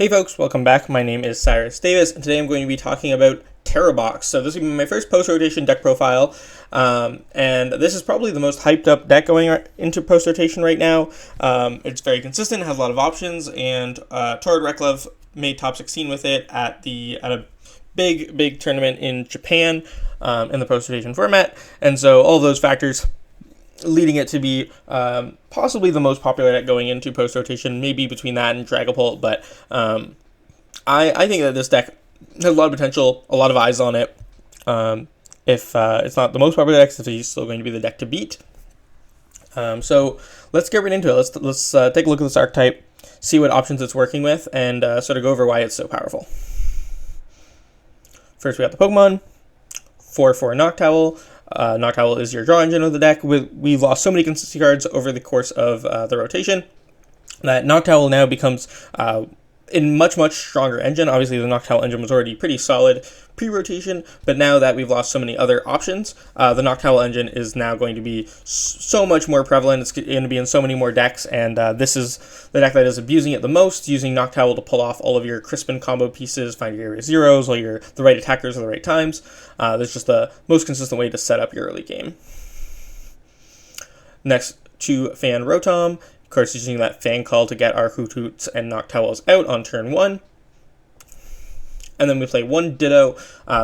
Hey folks, welcome back. My name is Cyrus Davis, and today I'm going to be talking about Terabox. So this will be my first post-rotation deck profile, and this is probably the most hyped up deck going into post-rotation right now. It's very consistent, has a lot of options, and Turo Reklov made top 16 with it at a big tournament in Japan in the post-rotation format, and so all those factors leading it to be possibly the most popular deck going into post-rotation, maybe between that and Dragapult, but I think that this deck has a lot of potential, a lot of eyes on it. If it's not the most popular deck, it's still going to be the deck to beat. So let's get right into it. Let's take a look at this archetype, see what options it's working with, and sort of go over why it's so powerful. First, we got the Pokemon, 4/4 Noctowl. Noctowl is your draw engine of the deck. We've lost so many consistency cards over the course of the rotation that Noctowl now becomes a much stronger engine. Obviously, the Noctowl engine was already pretty solid pre-rotation, but now that we've lost so many other options, the Noctowl engine is now going to be so much more prevalent. It's going to be in so many more decks, and this is the deck that is abusing it the most, using Noctowl to pull off all of your Crispin combo pieces, find your area zeros, all the right attackers at the right times. That's just the most consistent way to set up your early game. Next to Fan Rotom, of course, using that Fan Call to get our Hootoots and Noctowls out on turn 1. And then we play one Ditto.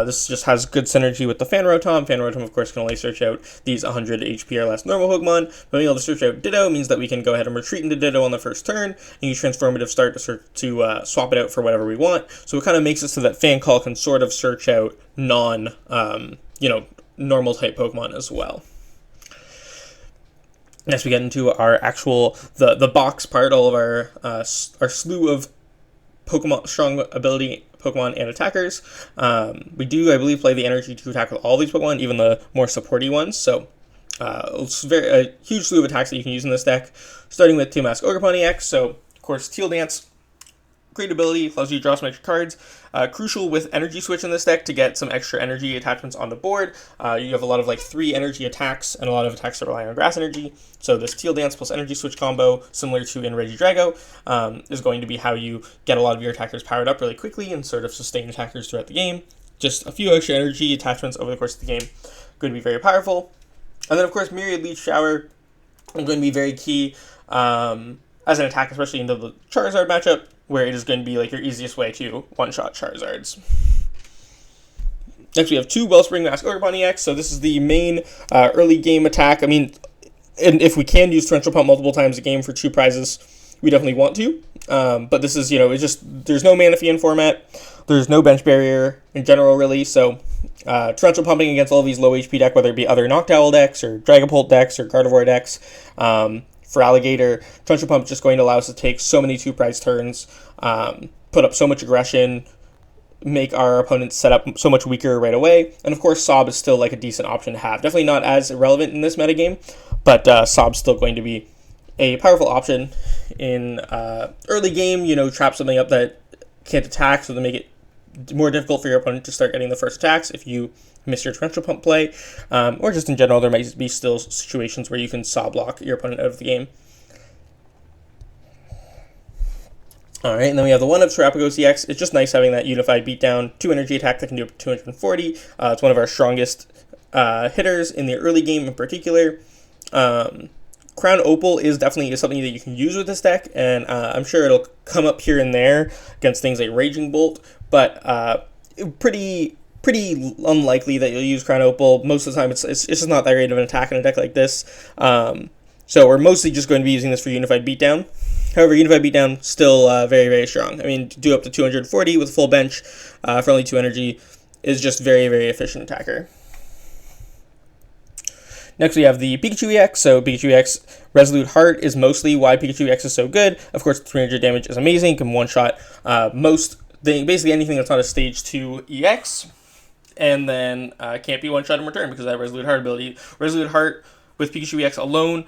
This just has good synergy with the Fan Rotom. Fan Rotom, of course, can only search out these 100 HP or less normal Pokemon. But being able to search out Ditto means that we can go ahead and retreat into Ditto on the first turn and use Transformative Start to swap it out for whatever we want. So it kind of makes it so that Fan Call can sort of search out normal type Pokemon as well. Next, we get into our actual the box part, all of our slew of Pokemon strong ability Pokemon and attackers. We do, I believe, play the energy to attack with all these Pokemon, even the more supporty ones. So it's a huge slew of attacks that you can use in this deck, starting with Teal Ogerpon EX. So of course, Teal Dance, great ability, allows you to draw some extra cards. Crucial with Energy Switch in this deck to get some extra energy attachments on the board. You have a lot of 3 energy attacks and a lot of attacks that rely on Grass Energy. So this Teal Dance plus Energy Switch combo, similar to in Regidrago, is going to be how you get a lot of your attackers powered up really quickly and sort of sustain attackers throughout the game. Just a few extra energy attachments over the course of the game, going to be very powerful. And then of course Myriad Leech Shower is going to be very key as an attack, especially into the Charizard matchup, where it is going to be your easiest way to one-shot Charizards. Next, we have 2 Wellspring Ogerpon EX. So this is the main early game attack. I mean, and if we can use Torrential Pump multiple times a game for 2 prizes, we definitely want to. But this is, it's just, there's no Mana Fiend format. There's no bench barrier in general, really. So Torrential Pumping against all of these low HP decks, whether it be other Noctowl decks or Dragapult decks or Gardevoir decks, for Alligator, Torrential Pump is just going to allow us to take so many 2-prize turns, put up so much aggression, make our opponents set up so much weaker right away. And of course, Sob is still a decent option to have. Definitely not as relevant in this metagame, but Sob's still going to be a powerful option in early game. Trap something up that can't attack, so to make it more difficult for your opponent to start getting the first attacks if you miss your Torrential Pump play, or just in general, there might be still situations where you can Saw block your opponent out of the game. Alright, and then we have the 1 of Terapagos EX. It's just nice having that Unified Beatdown, 2 energy attack that can do up to 240. It's one of our strongest hitters in the early game in particular. Crown Opal is definitely something that you can use with this deck, and I'm sure it'll come up here and there against things like Raging Bolt, but pretty unlikely that you'll use Crown Opal. Most of the time, it's just not that great of an attack in a deck like this. So we're mostly just going to be using this for Unified Beatdown. However, Unified Beatdown still very strong. I mean, to do up to 240 with full bench for only 2 energy is just very efficient attacker. Next, we have the Pikachu EX. So Pikachu EX Resolute Heart is mostly why Pikachu EX is so good. Of course, 300 damage is amazing. You can one-shot basically anything that's not a Stage 2 EX. And then can't be one-shot in return because of that Resolute Heart ability. Resolute Heart with Pikachu EX alone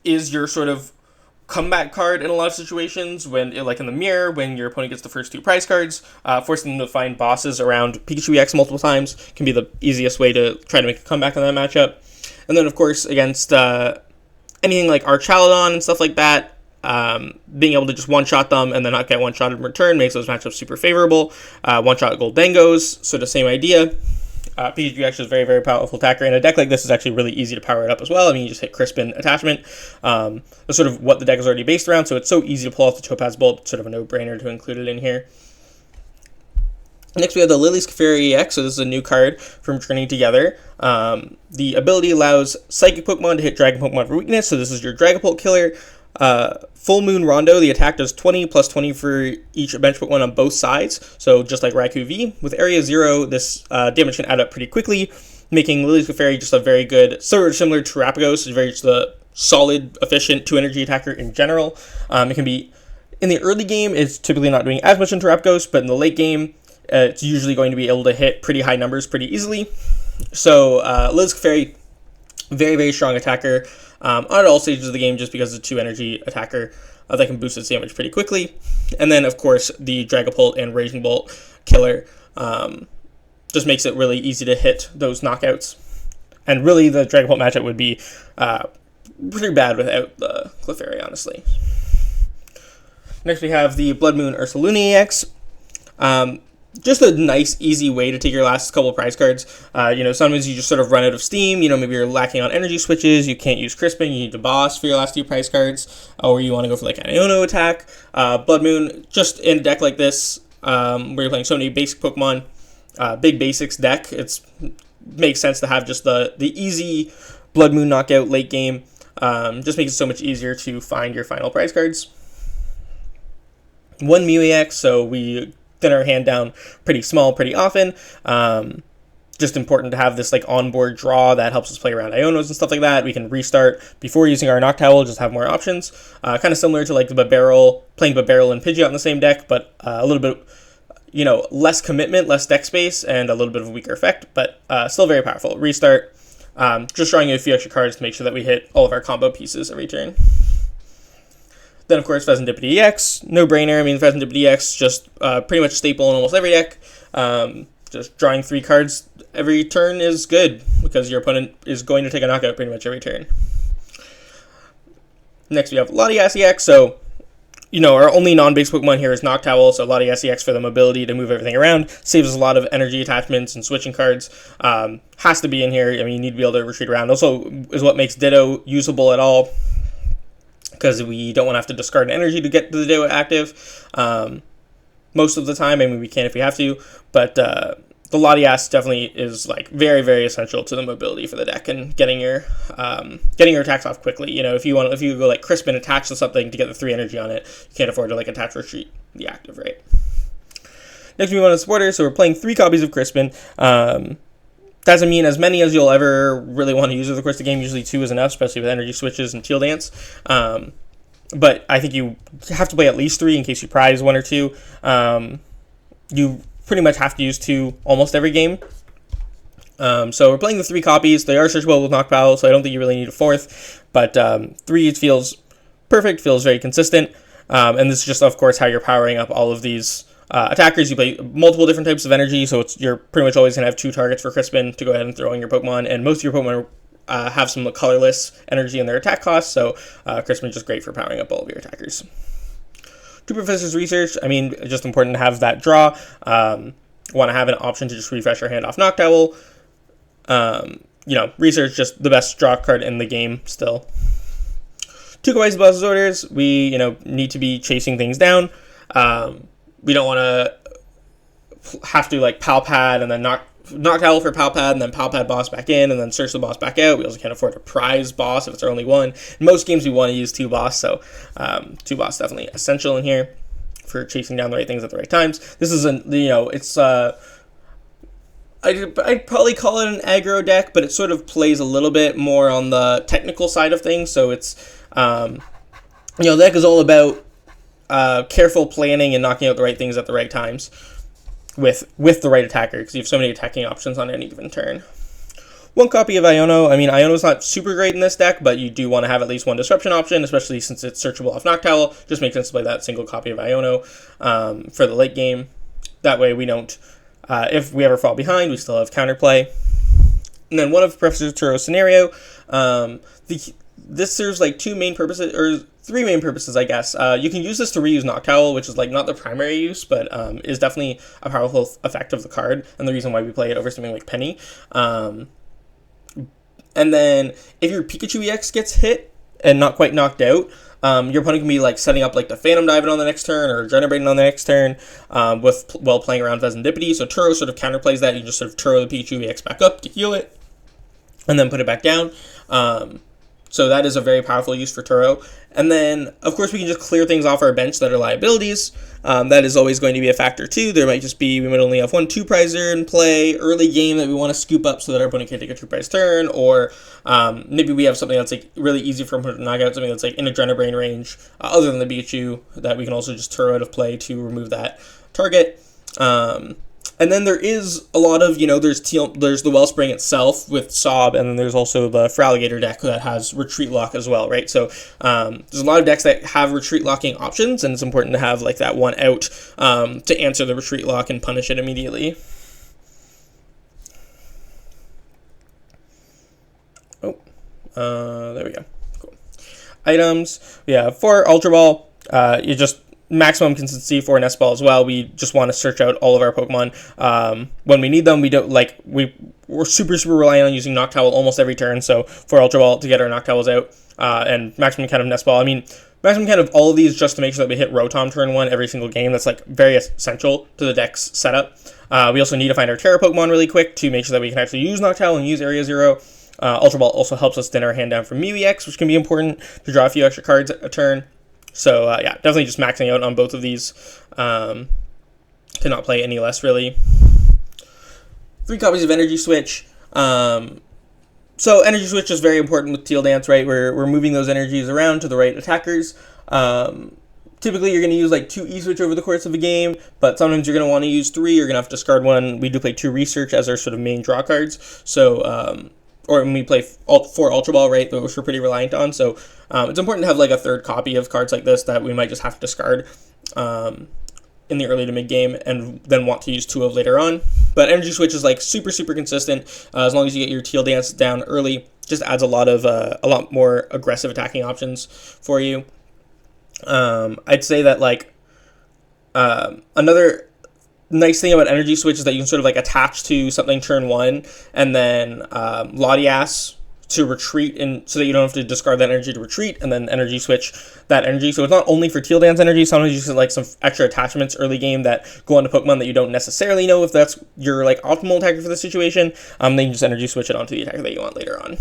is your sort of comeback card in a lot of situations, when like in the mirror, when your opponent gets the first 2 prize cards. Forcing them to find bosses around Pikachu EX multiple times can be the easiest way to try to make a comeback in that matchup. And then, of course, against anything like Archaludon and stuff like that, being able to just one-shot them and then not get one-shotted in return makes those matchups super favorable. One-shot Goldengos, sort of same idea. Pikachu actually is a very, very powerful attacker. In a deck like this, is actually really easy to power it up as well. I mean, you just hit Crispin attachment. That's sort of what the deck is already based around, so it's so easy to pull off the Topaz Bolt. It's sort of a no-brainer to include it in here. Next, we have the Lillie's Clefairy EX, so this is a new card from Journey Together. The ability allows Psychic Pokemon to hit Dragon Pokemon for weakness, so this is your Dragapult killer. Full Moon Rondo, the attack does 20 plus 20 for each bench Pokemon on both sides, so just like Raikou V. With Area 0, this damage can add up pretty quickly, making Lillie's Clefairy just a very good, sort of similar to Terapagos, very just a solid, efficient 2-energy attacker in general. It can be, in the early game, it's typically not doing as much in Terapagos, but in the late game, it's usually going to be able to hit pretty high numbers pretty easily. So, Lillie's Clefairy, very, very strong attacker on all stages of the game just because it's a 2-energy attacker that can boost its damage pretty quickly. And then, of course, the Dragapult and Raging Bolt killer just makes it really easy to hit those knockouts. And really, the Dragapult matchup would be pretty bad without the Clefairy, honestly. Next, we have the Bloodmoon Ursaluna EX. Just a nice, easy way to take your last couple of prize cards. Sometimes you just sort of run out of steam. Maybe you're lacking on energy switches. You can't use Crispin. You need to boss for your last few prize cards. Or you want to go for like an Iono attack. Bloodmoon, just in a deck like this, where you're playing so many basic Pokemon, big basics deck, it makes sense to have just the easy Bloodmoon knockout late game. Just makes it so much easier to find your final prize cards. One Mew EX, so we thin our hand down pretty small pretty often. Just important to have this like onboard draw that helps us play around Ionos and stuff like that. We can restart before using our Noctowl, just have more options. Kind of similar to like the Barbarrel, playing Barbarrel and Pidgeot in the same deck, but a little bit, less commitment, less deck space, and a little bit of a weaker effect, but still very powerful. Restart, just drawing you a few extra cards to make sure that we hit all of our combo pieces every turn. Then, of course, Fezandipiti EX, no-brainer. I mean, Fezandipiti EX, just pretty much a staple in almost every deck. Just drawing 3 cards every turn is good, because your opponent is going to take a knockout pretty much every turn. Next, we have Latias EX. So, our only non-base Pokemon here is Noctowl, so Latias EX for the mobility to move everything around. Saves us a lot of energy attachments and switching cards. Has to be in here. I mean, you need to be able to retreat around. Also, is what makes Ditto usable at all, because we don't want to have to discard energy to get the Ditto active most of the time. I mean, we can if we have to, but the Latias definitely is like very, very essential to the mobility for the deck and getting your attacks off quickly. If you go like Crispin attach to something to get the 3 energy on it, you can't afford to like attach retreat the active, right? Next, we move on to supporters. So we're playing 3 copies of Crispin. Doesn't mean as many as you'll ever really want to use over the course of the game. Usually 2 is enough, especially with energy switches and Teal Dance. But I think you have to play at least 3 in case you prize 1 or 2. You pretty much have to use 2 almost every game. So we're playing the 3 copies. They are searchable with Noctowl, so I don't think you really need a 4th. But 3 feels perfect, feels very consistent. And this is just, of course, how you're powering up all of these attackers. You play multiple different types of energy, so you're pretty much always going to have 2 targets for Crispin to go ahead and throw in your Pokemon, and most of your Pokemon have some colorless energy in their attack costs, so Crispin is just great for powering up all of your attackers. 2 Professor's Research, I mean, just important to have that draw. Want to have an option to just refresh your hand off Noctowl. Research, just the best draw card in the game still. 2 Kawaii Boss's Orders, we, need to be chasing things down. We don't want to have to like Pal Pad and then Noctowl for Pal Pad and then Pal Pad boss back in and then search the boss back out. We also can't afford a prize boss if it's our only one. In most games we want to use 2 boss, so 2 boss definitely essential in here for chasing down the right things at the right times. This is it's I'd probably call it an aggro deck, but it sort of plays a little bit more on the technical side of things. So it's the deck is all about careful planning and knocking out the right things at the right times with the right attacker, because you have so many attacking options on any given turn. 1 copy of Iono. I mean, Iono's not super great in this deck, but you do want to have at least 1 disruption option, especially since it's searchable off Noctowl. Just makes sense to play that single copy of Iono for the late game. That way we don't, if we ever fall behind, we still have counterplay. And then 1 of Professor Turo's Scenario. This serves like 2 main purposes, or three main purposes, I guess. You can use this to reuse Noctowl, which is like not the primary use, but is definitely a powerful effect of the card, and the reason why we play it over something like Penny. And then if your Pikachu EX gets hit and not quite knocked out, your opponent can be like setting up like the Phantom Diving on the next turn or Generating on the next turn while playing around Fezandipiti. So Turo sort of counterplays that. You just sort of Turo the Pikachu EX back up to heal it and then put it back down. So that is a very powerful use for Turo. And then, of course, we can just clear things off our bench that are liabilities. That is always going to be a factor, too. There might just be, we might only have one 2-prizer in play early game that we want to scoop up so that our opponent can take a 2-prize turn. Or maybe we have something that's like really easy for him to knock out, something that's like in a Drainabrain range, other than the Pikachu, that we can also just Turo out of play to remove that target. And then there is a lot of, there's the Wellspring itself with Sob, and then there's also the Feraligatr deck that has Retreat Lock as well, right? So there's a lot of decks that have Retreat Locking options, and it's important to have like that one out to answer the Retreat Lock and punish it immediately. There we go. Cool. Items. Yeah, for Ultra Ball, you just maximum consistency for Nest Ball as well. We just want to search out all of our Pokemon when we need them. We don't like we're super reliant on using Noctowl almost every turn. So for Ultra Ball to get our Noctowls out and maximum count of Nest Ball. I mean, maximum count of all of these just to make sure that we hit Rotom turn 1 every single game. That's like very essential to the deck's setup. We also need to find our Tera Pokemon really quick to make sure that we can actually use Noctowl and use Area 0. Ultra Ball also helps us thin our hand down for MEW EX, which can be important to draw a few extra cards a turn. So, yeah, definitely just maxing out on both of these. Cannot play any less, really. 3 copies of Energy Switch. So, Energy Switch is very important with Teal Dance, right? We're moving those energies around to the right attackers. Typically, you're going to use like 2 E-Switch over the course of a game, but sometimes you're going to want to use 3. You're going to have to discard 1. We do play 2 Research as our sort of main draw cards. So, or when we play 4 Ultra Ball, right, which we're pretty reliant on. So it's important to have like a 3rd copy of cards like this that we might just have to discard in the early to mid game and then want to use 2 of later on. But Energy Switch is like super consistent as long as you get your Teal Dance down early. Just adds a lot more aggressive attacking options for you. I'd say that like another nice thing about Energy Switch is that you can sort of like attach to something turn 1 and then Latias to retreat, and so that you don't have to discard that energy to retreat, and then Energy Switch that energy. So it's not only for Teal Dance energy. Sometimes you get like some extra attachments early game that go onto Pokemon that you don't necessarily know if that's your like optimal attacker for the situation. Then you can just Energy Switch it onto the attacker that you want later on.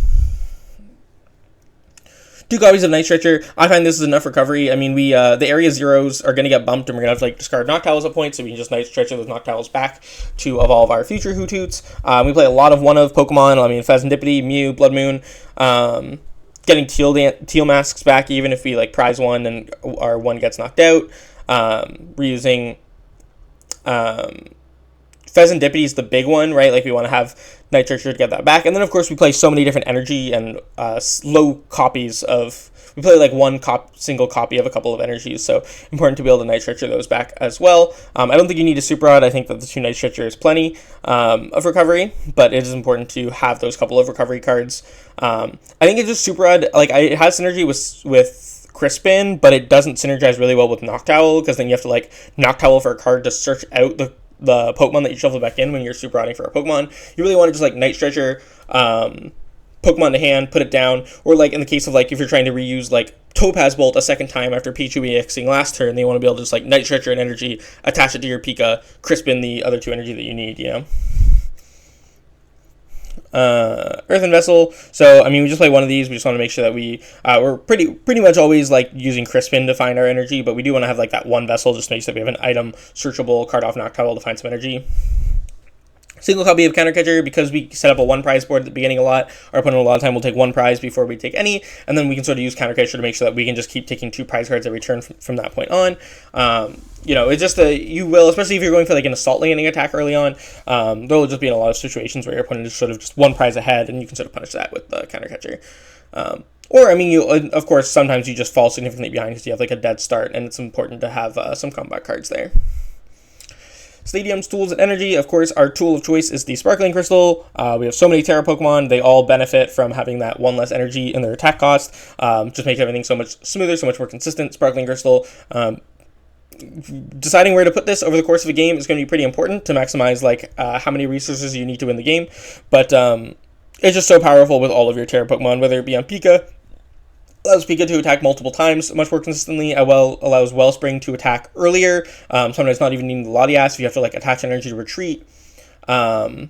2 copies of Night Stretcher. I find this is enough recovery. I mean, we the area 0s are going to get bumped, and we're going to have to like discard Noctowls at points, so we can just Night Stretcher those Noctowls back to evolve our future Hootoots. We play a lot of 1-of Pokemon. I mean, Fezandipiti, Mew, Bloodmoon. Getting Teal masks back, even if we like prize 1 and our 1 gets knocked out. Reusing Fezandipiti is the big one, right? Like we want to have Night Stretcher to get that back. And then, of course, we play so many different energy and low copies of... We play like one single copy of a couple of energies, so important to be able to Night Stretcher those back as well. I don't think you need a Super Rod. I think that the 2 Night Stretcher is plenty of recovery, but it is important to have those couple of recovery cards. I think it's just Super Rod. Like, it has synergy with Crispin, but it doesn't synergize really well with Noctowl, because then you have to like Noctowl for a card to search out the Pokemon that you shuffle back in when you're Super Rodding for a Pokemon. You really want to just like Night Stretcher Pokemon to hand, put it down, or like in the case of like if you're trying to reuse like Topaz Bolt a second time after Pikachu EXing last turn, they want to be able to just like Night Stretcher and energy, attach it to your Pika, Crispin the other 2 energy that you need, Earthen Vessel. So I mean, we just play one of these. We just want to make sure that we're pretty much always like using Crispin to find our energy, but we do want to have like that 1 vessel just to make sure that we have an item searchable card off Noctowl to find some energy. Single copy of Counter Catcher, because we set up a 1 prize board at the beginning a lot. Our opponent a lot of time will take 1 prize before we take any, and then we can sort of use Counter Catcher to make sure that we can just keep taking 2 prize cards every turn from that point on. It's just you will, especially if you're going for like an assault landing attack early on, there will just be in a lot of situations where your opponent is sort of just 1 prize ahead, and you can sort of punish that with the Counter Catcher. Or, I mean, you of course, sometimes you just fall significantly behind because you have like a dead start, and it's important to have some combat cards there. Stadiums, tools, and energy. Of course, our tool of choice is the Sparkling Crystal. We have so many Tera Pokemon. They all benefit from having that one less energy in their attack cost. Just makes everything so much smoother, so much more consistent. Sparkling Crystal. Deciding where to put this over the course of a game is going to be pretty important to maximize how many resources you need to win the game. But it's just so powerful with all of your Tera Pokemon, whether it be on Pika. Allows Pika to attack multiple times much more consistently. Allows Wellspring to attack earlier. Sometimes not even needing the Latias if you have to attach energy to retreat. Then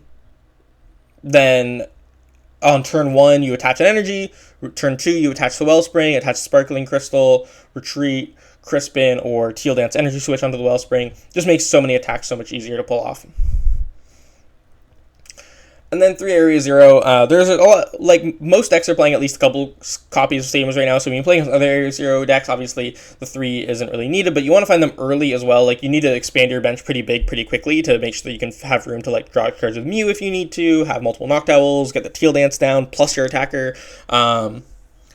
on turn 1 you attach an energy. Turn 2 you attach the Wellspring, attach Sparkling Crystal, retreat, Crispin, or Teal Dance energy switch onto the Wellspring. Just makes so many attacks so much easier to pull off. And then 3 Area Zero. There's a lot, most decks are playing at least a couple copies of Stadiums right now, so when you're playing other Area Zero decks, obviously the 3 isn't really needed, but you want to find them early as well. You need to expand your bench pretty big, pretty quickly to make sure that you can have room to draw cards with Mew if you need to, have multiple Noctowls, get the Teal Dance down, plus your attacker.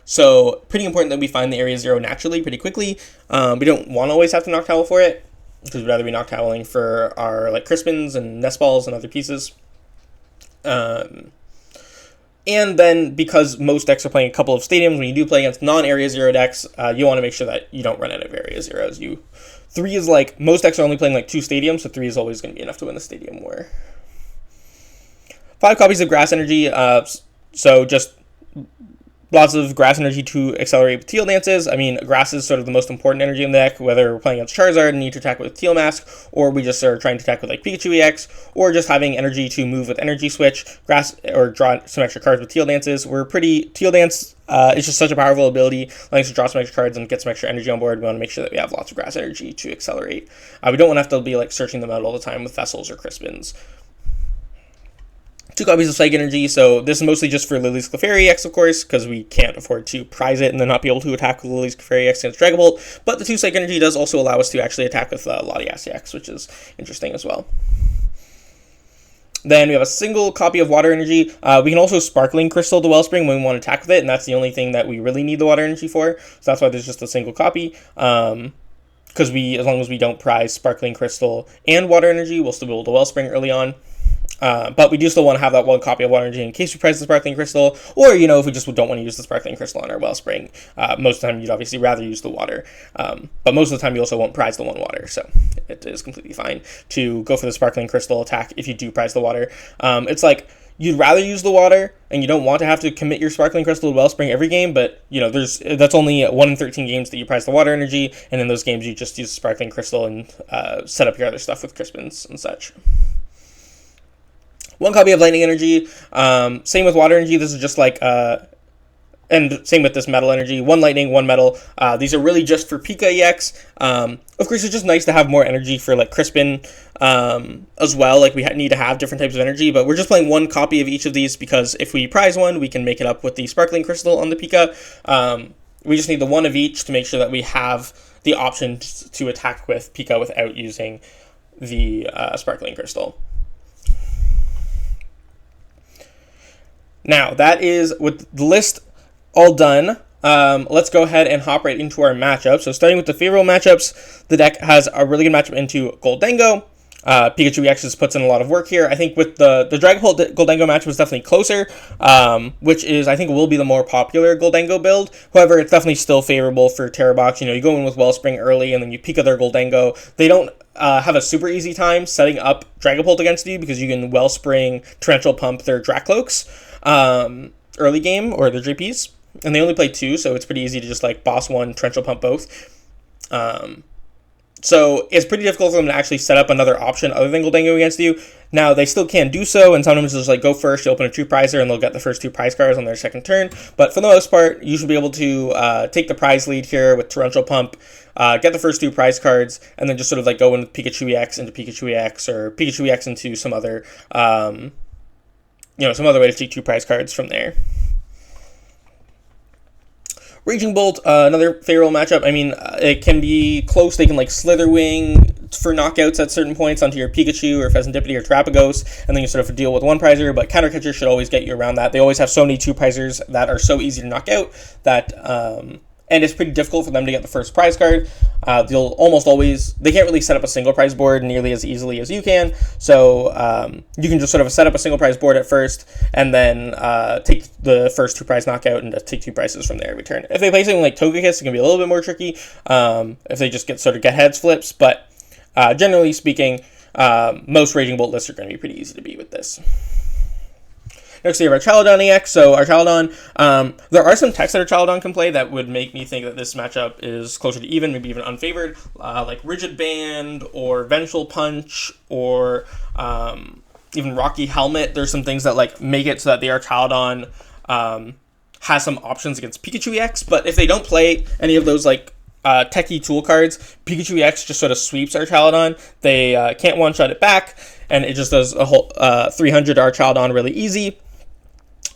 So pretty important that we find the Area Zero naturally, pretty quickly. We don't want to always have to Noctowl for it, because we'd rather be Noctowling for our Crispins and Nest Balls and other pieces. And then because most decks are playing a couple of Stadiums, when you do play against non-Area Zero decks, you want to make sure that you don't run out of Area Zeros. 3 is most decks are only playing 2 Stadiums, so 3 is always going to be enough to win the Stadium war. 5 copies of Grass Energy, so just lots of Grass Energy to accelerate Teal Dances. I mean, Grass is sort of the most important energy in the deck, whether we're playing against Charizard and need to attack with Teal Mask, or we just are trying to attack with Pikachu EX, or just having energy to move with Energy Switch, Grass, or draw some extra cards with Teal Dances. Teal Dance is just such a powerful ability, allowing us to draw some extra cards and get some extra energy on board. We want to make sure that we have lots of Grass Energy to accelerate. We don't want to have to be searching them out all the time with Vessels or Crispins. 2 copies of Psychic Energy, so this is mostly just for Lillie's Clefairy EX, of course, because we can't afford to prize it and then not be able to attack with Lillie's Clefairy EX against Dragon Bolt, but the 2 Psychic Energy does also allow us to actually attack with Latias EX, which is interesting as well. Then we have a single copy of Water Energy. We can also Sparkling Crystal the Wellspring when we want to attack with it, and that's the only thing that we really need the Water Energy for, so that's why there's just a single copy. Because as long as we don't prize Sparkling Crystal and Water Energy, we'll still be able to Wellspring early on. But we do still want to have that 1 copy of Water Energy in case we prize the Sparkling Crystal, or, if we just don't want to use the Sparkling Crystal on our Wellspring. Most of the time, you'd obviously rather use the Water, but most of the time, you also won't prize the 1 Water, so it is completely fine to go for the Sparkling Crystal attack if you do prize the Water. It's you'd rather use the Water, and you don't want to have to commit your Sparkling Crystal to Wellspring every game, but, that's only 1 in 13 games that you prize the Water Energy, and in those games, you just use the Sparkling Crystal and set up your other stuff with Crispins and such. 1 copy of Lightning Energy. Same with Water Energy. This is just and same with this Metal Energy. 1 Lightning, 1 Metal. These are really just for Pika EX. Of course, it's just nice to have more energy for Crispin as well. We need to have different types of energy, but we're just playing 1 copy of each of these because if we prize one, we can make it up with the Sparkling Crystal on the Pika. We just need the 1 of each to make sure that we have the option to attack with Pika without using the Sparkling Crystal. Now, that is with the list all done. Let's go ahead and hop right into our matchup. So starting with the favorable matchups, the deck has a really good matchup into Goldango. Pikachu EX just puts in a lot of work here. I think with the Dragon Ball Goldango match was definitely closer, which is, I think, will be the more popular Goldango build. However, it's definitely still favorable for Terabox. You go in with Wellspring early, and then you Pika their Goldango. They don't have a super easy time setting up Dragapult against you because you can Wellspring, Torrential Pump their Dracloaks early game, or their JPs. And they only play 2, so it's pretty easy to just boss 1, Torrential Pump both. So it's pretty difficult for them to actually set up another option other than Goldango against you. Now, they still can do so, and sometimes they'll just go first, you open a 2 prizer, and they'll get the first 2 prize cards on their second turn. But for the most part, you should be able to take the prize lead here with Torrential Pump, get the first 2 prize cards, and then just sort of go in with Pikachu EX into Pikachu EX, or Pikachu EX into some other, some other way to take 2 prize cards from there. Raging Bolt, another favorable matchup. I mean, it can be close. They can Slitherwing for knockouts at certain points onto your Pikachu or Fezandipiti or Terapagos, and then you sort of deal with 1 prizer, but Counter Catcher should always get you around that. They always have so many 2 prizers that are so easy to knock out that and it's pretty difficult for them to get the first prize card. They'll almost always, they can't really set up a single prize board nearly as easily as you can, so you can just sort of set up a single prize board at first, and then take the first 2 prize knockout and take 2 prizes from there every turn. If they play something like Togekiss, it can be a little bit more tricky, if they just get heads flips, but generally speaking, most Raging Bolt lists are going to be pretty easy to beat with this. Next, we have our Chaladon EX. So our Chaladon, there are some techs that our Chaladon can play that would make me think that this matchup is closer to even, maybe even unfavored, like Rigid Band or Vengeful Punch or even Rocky Helmet. There's some things that like make it so that the Chaladon has some options against Pikachu EX, but if they don't play any of those like techie tool cards, Pikachu EX just sort of sweeps our Chaladon. They can't one-shot it back, and it just does a whole 300 our Chaladon really easy.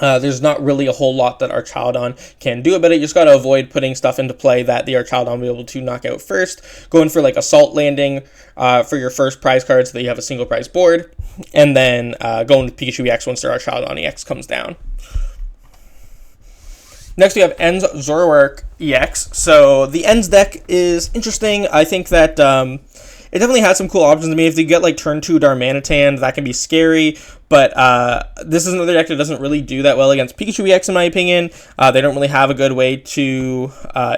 There's not really a whole lot that our Chaladon can do about it. You just got to avoid putting stuff into play that the Chaladon will be able to knock out first. Going for like Assault Landing for your first prize card so that you have a single prize board. And then going with Pikachu EX once our Chaladon EX comes down. Next, we have Ends Zoroark EX. So the Ends deck is interesting. I think that it definitely has some cool options. I mean, if you get like turn 2 Darmanitan, that can be scary. But this is another deck that doesn't really do that well against Pikachu EX, in my opinion. They don't really have a good way to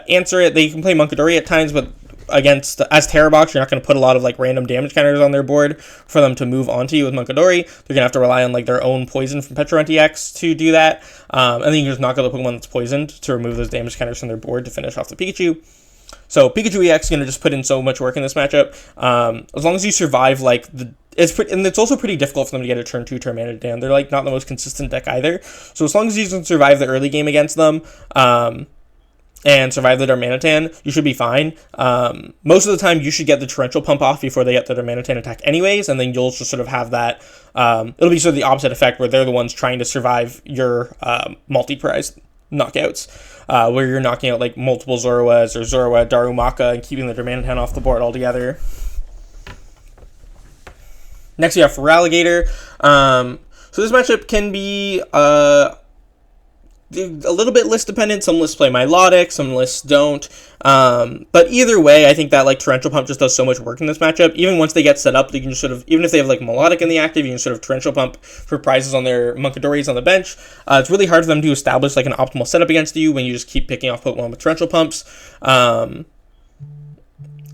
answer it. They can play Munkidori at times, but against as Terapagos, you're not going to put a lot of like random damage counters on their board for them to move onto you with Munkidori. They're going to have to rely on like their own poison from Petrorunt EX to do that. And then you can just knock out the Pokemon that's poisoned to remove those damage counters from their board to finish off the Pikachu. So Pikachu EX is going to just put in so much work in this matchup. As long as you survive like and it's also pretty difficult for them to get a turn 2 Darmanitan. They're like not the most consistent deck either. So as long as you can survive the early game against them, and survive the Darmanitan, you should be fine. Most of the time, you should get the Torrential Pump off before they get the Darmanitan attack anyways, and then you'll just sort of have that, it'll be sort of the opposite effect where they're the ones trying to survive your multi-prize knockouts, where you're knocking out like multiple Zoroas or Zorua, Darumaka, and keeping the Darmanitan off the board altogether. Next, we have Feraligatr. So this matchup can be a little bit list dependent. Some lists play Milotic, some lists don't. But either way, I think that like Torrential Pump just does so much work in this matchup. Even once they get set up, they can just sort of, even if they have like Milotic in the active, you can sort of Torrential Pump for prizes on their Munkidoris on the bench. It's really hard for them to establish like an optimal setup against you when you just keep picking off Pokemon with Torrential Pumps.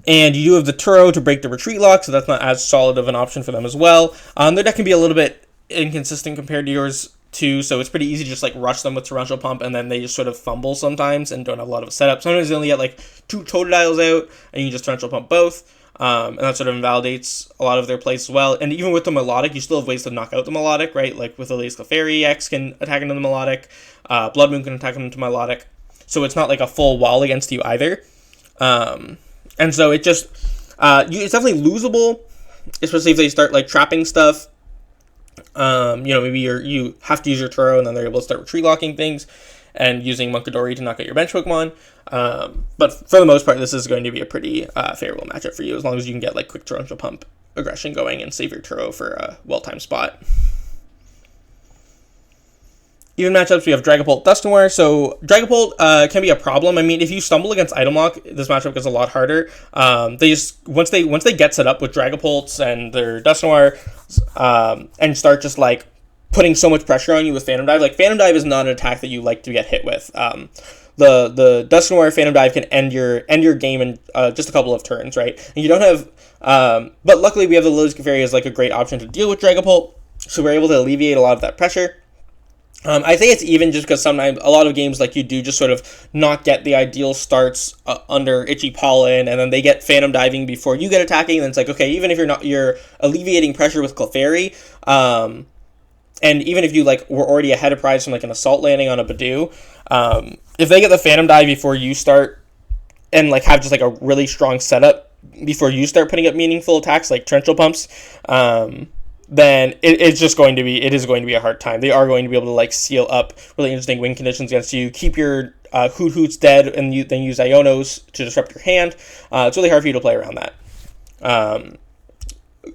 And you do have the Turo to break the retreat lock, so that's not as solid of an option for them as well. Their deck can be a little bit inconsistent compared to yours too, so it's pretty easy to just like rush them with Torrential Pump, and then they just sort of fumble sometimes and don't have a lot of a setup. Sometimes they only get like 2 Totodiles out, and you can just Torrential Pump both, and that sort of invalidates a lot of their plays as well. And even with the Melodic, you still have ways to knock out the Melodic, right? Like with Lillie's Clefairy, X can attack into the Melodic, Bloodmoon can attack into Melodic, so it's not like a full wall against you either. And so it just, it's definitely losable, especially if they start like trapping stuff. Maybe you have to use your Turo, and then they're able to start retreat locking things and using Munkidori to knock out your bench Pokemon. But for the most part, this is going to be a pretty favorable matchup for you, as long as you can get like quick Torrential Pump aggression going and save your Turo for a well-timed spot. Even matchups, we have Dragapult Dusknoir. So Dragapult can be a problem. I mean, if you stumble against Item Lock, this matchup gets a lot harder. They just once they get set up with Dragapults and their Dusknoir, and start just like putting so much pressure on you with Phantom Dive. Like Phantom Dive is not an attack that you like to get hit with. The Dusknoir Phantom Dive can end your game in just a couple of turns, right? And you don't have, but luckily we have the Lillie's Clefairy as like a great option to deal with Dragapult, so we're able to alleviate a lot of that pressure. I think it's even just because sometimes a lot of games like you do just sort of not get the ideal starts under Itchy Pollen, and then they get Phantom Diving before you get attacking, and then it's like, okay, even if you're alleviating pressure with Clefairy, and even if you like were already ahead of prize from like an Assault Landing on a Badoo, if they get the Phantom Dive before you start and like have just like a really strong setup before you start putting up meaningful attacks like Torrential Pumps, then it is going to be a hard time. They are going to be able to like seal up really interesting win conditions against you, keep your Hootoots dead, and then use Ionos to disrupt your hand. It's really hard for you to play around that.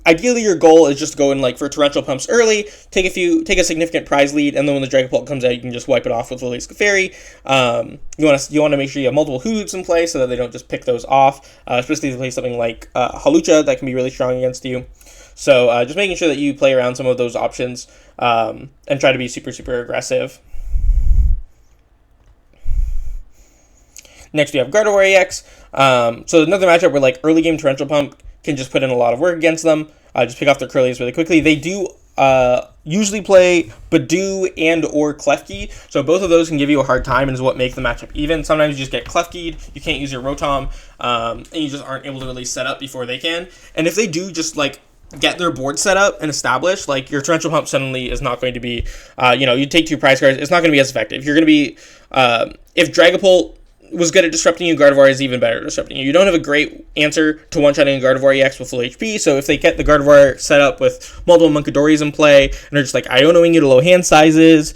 ideally your goal is just to go in like for torrential pumps early, take a significant prize lead, and then when the Dragapult comes out, you can just wipe it off with Lily's Clefairy. You want to make sure you have multiple Hootoots in play so that they don't just pick those off, especially if you play something like Hawlucha that can be really strong against you. So just making sure that you play around some of those options and try to be super, super aggressive. Next we have Gardevoir EX. So another matchup where like early game Torrential Pump can just put in a lot of work against them. Just pick off their Curlies really quickly. They do usually play Badoo and or Klefki, so both of those can give you a hard time and is what makes the matchup even. Sometimes you just get Klefki'd, you can't use your Rotom, and you just aren't able to really set up before they can. And if they do just like get their board set up and established, like your Torrential Pump suddenly is not going to be, you take 2 prize cards, it's not going to be as effective. You're going to be, if Dragapult was good at disrupting you, Gardevoir is even better at disrupting you. You don't have a great answer to one-shotting a Gardevoir EX with full HP, so if they get the Gardevoir set up with multiple Munkadoris in play, and they're just like Ionoing you to low hand sizes,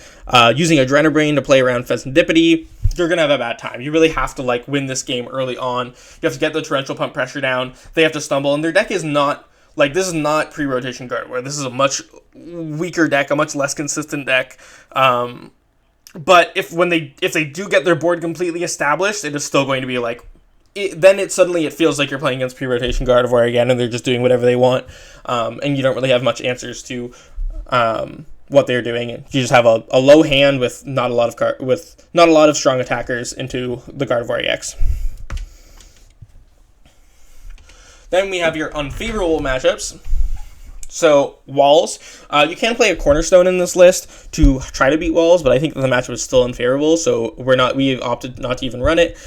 using Adrenabrain to play around Fezandipiti, you're going to have a bad time. You really have to like win this game early on. You have to get the Torrential Pump pressure down, they have to stumble, and their deck is not, like, this is not pre-rotation Gardevoir. This is a much weaker deck, a much less consistent deck. But if they do get their board completely established, it is still going to be like, then it feels like you're playing against pre-rotation Gardevoir again, and they're just doing whatever they want, and you don't really have much answers to what they're doing. You just have a low hand with not a lot of strong attackers into the Gardevoir EX. Then we have your unfavorable matchups. So, Walls. You can play a Cornerstone in this list to try to beat Walls, but I think that the matchup is still unfavorable, so we've opted not to even run it.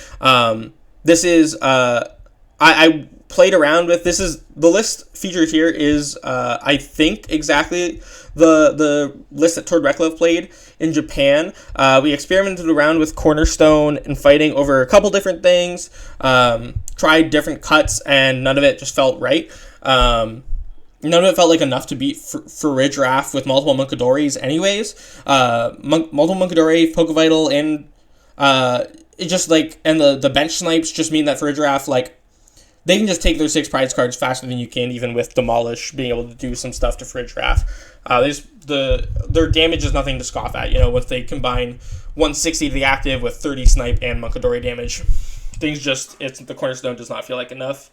This is, I played around with, the list featured here is, I think, exactly the list that Tord Reklev played in Japan. We experimented around with Cornerstone and fighting over a couple different things, tried different cuts, and none of it just felt right. None of it felt like enough to beat Farigiraf with multiple Munkadoris anyways. Multiple Munkadori, Pokevital, and it just like, and the bench snipes just mean that Farigiraf, like, they can just take their 6 prize cards faster than you can, even with Demolish being able to do some stuff to Farigiraf. Their damage is nothing to scoff at, once they combine 160 to the active with 30 snipe and Munkadori damage. The Cornerstone does not feel like enough.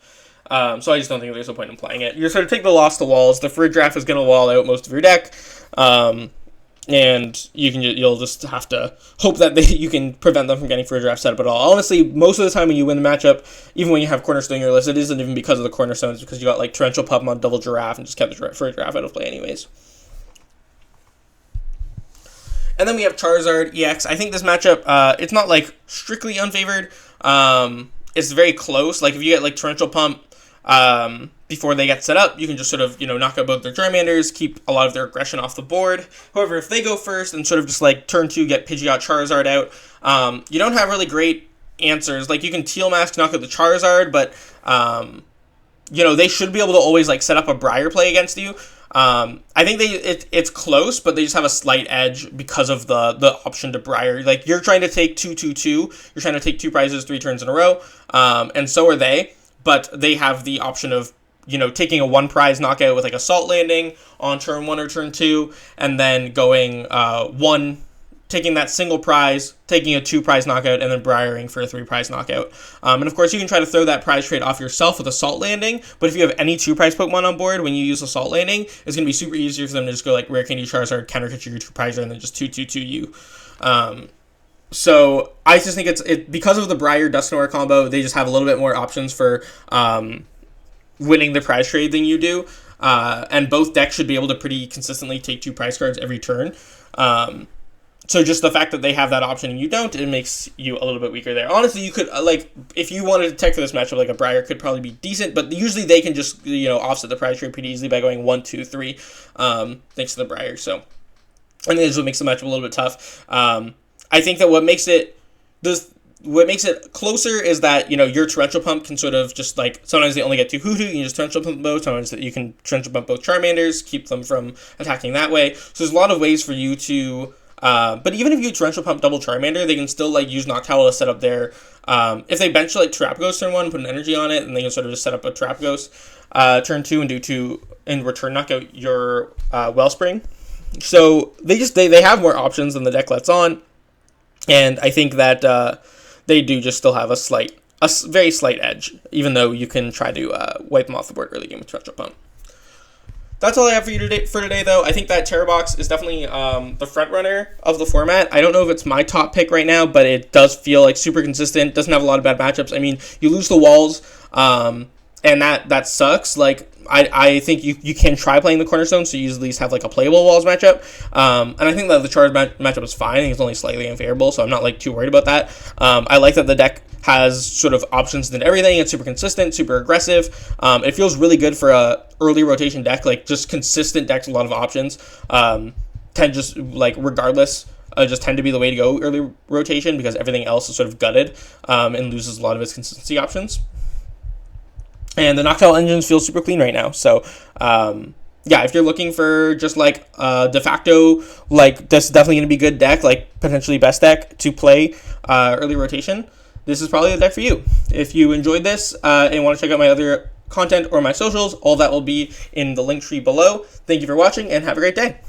So I just don't think there's a point in playing it. You're sort of take the loss to Walls. The Farigiraf is going to wall out most of your deck, and you'll just have to hope that you can prevent them from getting Farigiraf set up at all. Honestly, most of the time when you win the matchup, even when you have Cornerstone in your list, it isn't even because of the Cornerstone. It's because you got like Torrential Pump on double Giraffe and just kept the Farigiraf out of play anyways. And then we have Charizard EX. I think this matchup, it's not like strictly unfavored. It's very close. Like if you get like Torrential Pump before they get set up, you can just sort of, knock out both their Charmanders, keep a lot of their aggression off the board. However, if they go first and sort of just like turn 2, get Pidgeot Charizard out, you don't have really great answers. Like you can Teal Mask, knock out the Charizard, but they should be able to always like set up a Briar play against you. I think it's close, but they just have a slight edge because of the option to Briar. Like you're trying to take 2-2-2, you're trying to take 2 prizes 3 turns in a row, and so are they. But they have the option of, taking a 1 prize knockout with like a Salt Landing on turn 1 or turn 2, and then going taking that single prize, taking a 2 prize knockout, and then Briaring for a 3 prize knockout. And of course, you can try to throw that prize trade off yourself with a Salt Landing, but if you have any 2 prize Pokemon on board when you use a Salt Landing, it's going to be super easier for them to just go like Rare Candy Charizard, counter hit your 2 prizer, and then just 2-2-2 you. So I just think it's because of the Briar Dusknoir combo, they just have a little bit more options for winning the prize trade than you do, and both decks should be able to pretty consistently take 2 prize cards every turn. So just the fact that they have that option and you don't, it makes you a little bit weaker there. Honestly, you could if you wanted to tech for this matchup, like a Briar could probably be decent, but usually they can just offset the prize trade pretty easily by going 1, 2, 3, thanks to the Briar. So I think this is what makes the matchup a little bit tough. I think that what makes it closer is that, your Torrential Pump can sort of just like, sometimes they only get 2 Hoothoot, you can just Torrential Pump both, sometimes you can Torrential Pump both Charmanders, keep them from attacking that way. So there's a lot of ways for you to, but even if you Torrential Pump double Charmander, they can still like use Noctowl to set up their, if they bench like Terapagos turn 1, put an energy on it, and they can sort of just set up a Terapagos turn 2 and do 2 in return knock out your Wellspring. So they have more options than the deck lets on, and I think that they do just still have a very slight edge, even though you can try to wipe them off the board early game with Special Opponent. That's all I have for you today, though. I think that Terabox is definitely the front runner of the format. I don't know if it's my top pick right now, but it does feel like super consistent. Doesn't have a lot of bad matchups. I mean, you lose the walls, and that sucks. Like, I think you can try playing the Cornerstone, so you at least have like a playable walls matchup. And I think that the charge matchup is fine. I think it's only slightly unfavorable, so I'm not like too worried about that. I like that the deck has sort of options in everything. It's super consistent, super aggressive. It feels really good for a early rotation deck, like just consistent decks, a lot of options. Tend just like regardless. Just tend to be the way to go early rotation because everything else is sort of gutted and loses a lot of its consistency options. And the Noctowl engines feel super clean right now. So, yeah, if you're looking for just like de facto, like this is definitely going to be a good deck, like potentially best deck to play early rotation, this is probably the deck for you. If you enjoyed this and want to check out my other content or my socials, all that will be in the link tree below. Thank you for watching and have a great day.